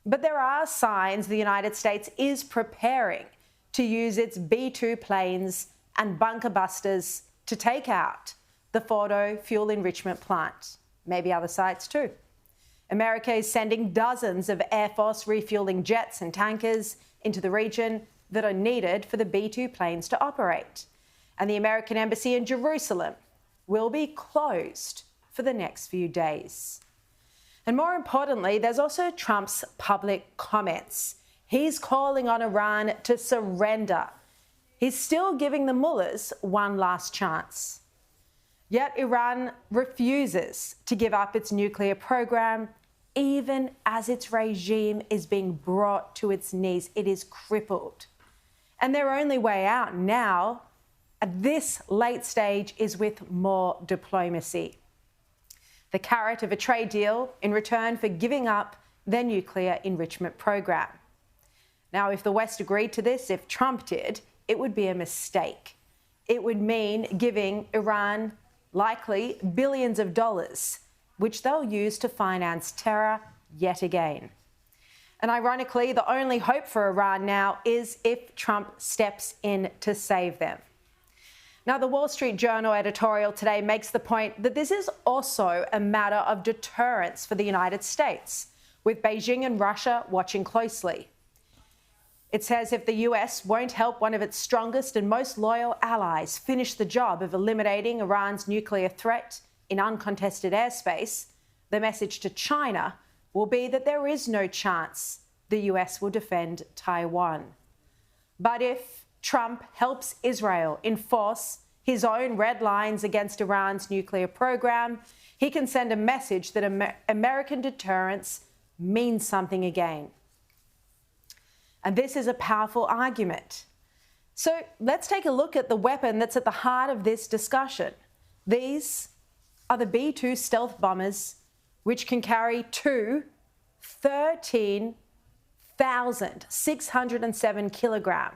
But there are signs the United States is preparing to use its B-2 planes and bunker busters to take out the Fordo fuel enrichment plant, maybe other sites too. America is sending dozens of Air Force refueling jets and tankers into the region that are needed for the B-2 planes to operate. And the American embassy in Jerusalem will be closed for the next few days. And more importantly, there's also Trump's public comments. He's calling on Iran to surrender. He's still giving the mullahs one last chance. Yet Iran refuses to give up its nuclear program, even as its regime is being brought to its knees. It is crippled. And their only way out now, at this late stage, is with more diplomacy. The carrot of a trade deal in return for giving up their nuclear enrichment program. Now, if the West agreed to this, if Trump did, it would be a mistake. It would mean giving Iran likely billions of dollars, which they'll use to finance terror yet again. And ironically, the only hope for Iran now is if Trump steps in to save them. Now, the Wall Street Journal editorial today makes the point that this is also a matter of deterrence for the United States, with Beijing and Russia watching closely. It says if the US won't help one of its strongest and most loyal allies finish the job of eliminating Iran's nuclear threat in uncontested airspace, the message to China will be that there is no chance the US will defend Taiwan. But if Trump helps Israel enforce his own red lines against Iran's nuclear program, he can send a message that American deterrence means something again. And this is a powerful argument. So let's take a look at the weapon that's at the heart of this discussion. These are the B-2 stealth bombers, which can carry two 13,607 kilogram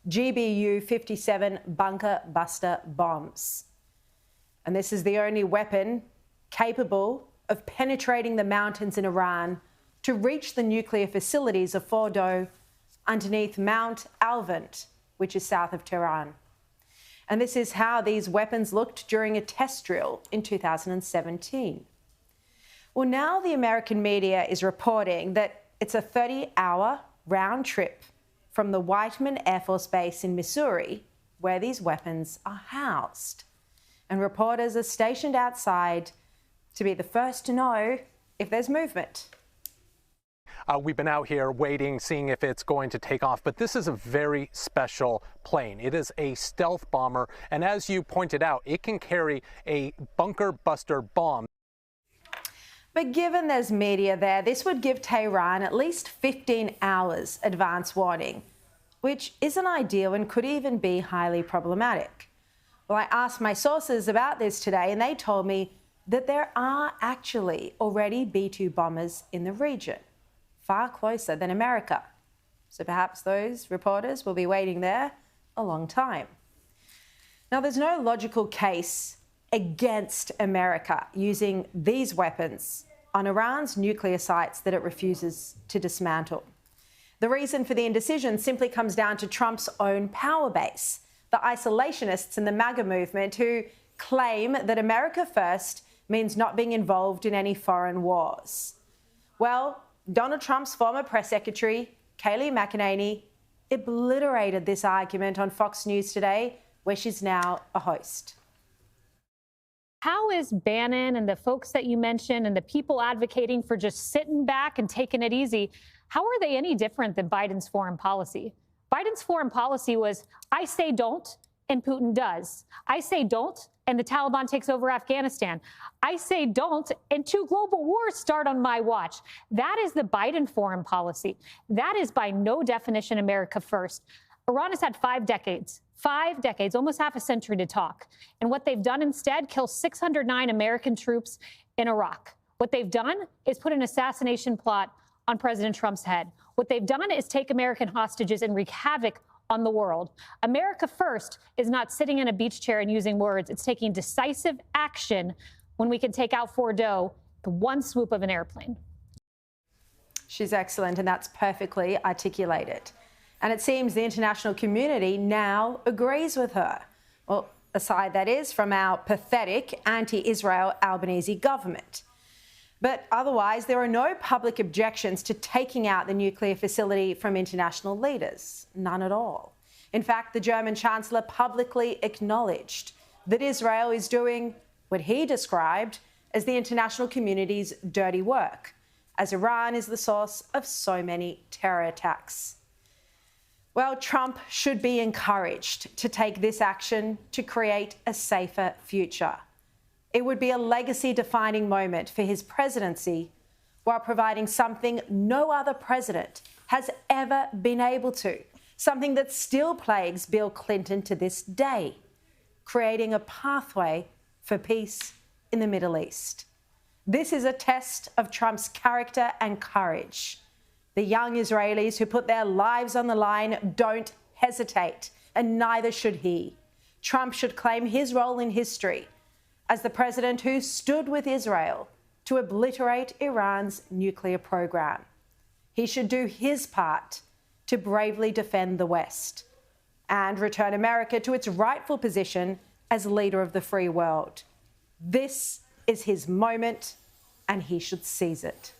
GBU-57 bunker buster bombs. And this is the only weapon capable of penetrating the mountains in Iran to reach the nuclear facilities of Fordo underneath Mount Alvent, which is south of Tehran. And this is how these weapons looked during a test drill in 2017. Well, now the American media is reporting that it's a 30-hour round trip from the Whiteman Air Force Base in Missouri, where these weapons are housed. And reporters are stationed outside to be the first to know if there's movement. We've been out here waiting, seeing if it's going to take off, but this is a very special plane. It is a stealth bomber, and as you pointed out, it can carry a bunker buster bomb. But given there's media there, this would give Tehran at least 15 hours advance warning, which isn't ideal and could even be highly problematic. Well, I asked my sources about this today, and they told me that there are actually already B-2 bombers in the region, far closer than America. So perhaps those reporters will be waiting there a long time. Now, there's no logical case against America using these weapons on Iran's nuclear sites that it refuses to dismantle. The reason for the indecision simply comes down to Trump's own power base, the isolationists in the MAGA movement who claim that America first means not being involved in any foreign wars. Well, Donald Trump's former press secretary, Kayleigh McEnany, obliterated this argument on Fox News today, where she's now a host. How is Bannon and the folks that you mentioned and the people advocating for just sitting back and taking it easy, how are they any different than Biden's foreign policy? Biden's foreign policy was, I say don't, and Putin does. I say don't, and the Taliban takes over Afghanistan. I say don't, and 2 global wars start on my watch. That is the Biden foreign policy. That is by no definition America first. Iran has had 5 decades, almost half a century to talk. And what they've done instead, kill 609 American troops in Iraq. What they've done is put an assassination plot on President Trump's head. What they've done is take American hostages and wreak havoc on the world. America first is not sitting in a beach chair and using words. It's taking decisive action when we can take out Fordo the one swoop of an airplane. She's excellent, and that's perfectly articulated. And it seems the international community now agrees with her. Well, aside, that is, from our pathetic anti-Israel Albanese government. But otherwise, there are no public objections to taking out the nuclear facility from international leaders. None at all. In fact, the German Chancellor publicly acknowledged that Israel is doing what he described as the international community's dirty work, as Iran is the source of so many terror attacks. Well, Trump should be encouraged to take this action to create a safer future. It would be a legacy-defining moment for his presidency, while providing something no other president has ever been able to, something that still plagues Bill Clinton to this day, creating a pathway for peace in the Middle East. This is a test of Trump's character and courage. The young Israelis who put their lives on the line don't hesitate, and neither should he. Trump should claim his role in history as the president who stood with Israel to obliterate Iran's nuclear program. He should do his part to bravely defend the West and return America to its rightful position as leader of the free world. This is his moment, and he should seize it.